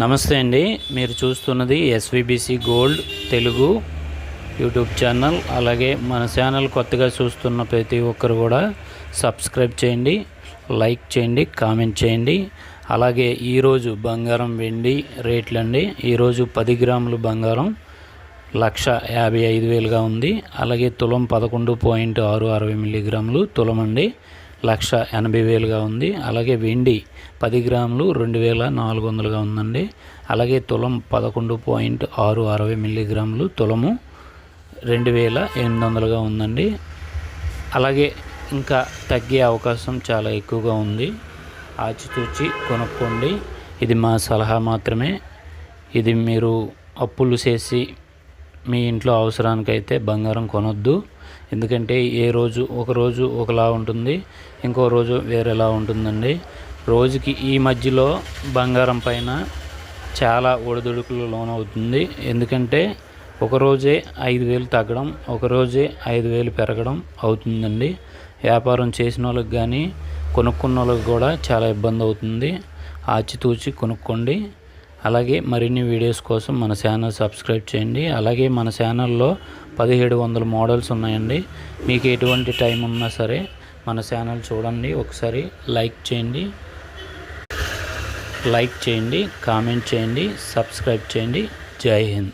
నమస్తే అండి. మీరు చూస్తున్నది SVBC gold Telugu YouTube channel. అలాగే మన ఛానల్ కొత్తగా చూస్తున్న ప్రతి ఒక్కరు కూడా సబ్స్క్రైబ్ చేయండి, లైక్ చేయండి, కామెంట్ చేయండి. అలాగే ఈరోజు బంగారం వెండి రేట్లు అండి. ఈరోజు 10 గ్రాములు బంగారం 1,55,000గా ఉంది. అలాగే తులం 11.660 మిల్లీగ్రాములు తులం అండి 1,80,000గా ఉంది. అలాగే వెండి 10 గ్రాములు 2,400గా ఉందండి. అలాగే తులం 11.660 మిల్లీగ్రాములు తులము 2,800గా ఉందండి. అలాగే ఇంకా తగ్గే అవకాశం చాలా ఎక్కువగా ఉంది. ఆచితూచి కొనుక్కోండి. ఇది మా సలహా మాత్రమే. ఇది మీరు అప్పులు చేసి మీ ఇంట్లో అవసరానికైతే బంగారం కొనొద్దు. ఎందుకంటే ఒకరోజు ఒకలా ఉంటుంది, ఇంకో రోజు వేరేలా ఉంటుందండి. రోజుకి ఈ మధ్యలో బంగారం పైన చాలా ఒడిదుడుకులు లోనవుతుంది. ఎందుకంటే ఒకరోజే 5,000 తగ్గడం, ఒకరోజే 5,000 పెరగడం అవుతుందండి. వ్యాపారం చేసిన వాళ్ళకి కానీ కొనుక్కున్న వాళ్ళకి కూడా చాలా ఇబ్బంది అవుతుంది. ఆచితూచి కొనుక్కోండి. అలాగే మరిన్ని వీడియోస్ కోసం మన ఛానల్ సబ్స్క్రైబ్ చేయండి. అలాగే మన ఛానల్లో 1700 మోడల్స్ ఉన్నాయండి. మీకు ఎటువంటి టైం ఉన్నా సరే మన ఛానల్ చూడండి. ఒకసారి లైక్ చేయండి, కామెంట్ చేయండి, సబ్స్క్రైబ్ చేయండి. జై హింద్.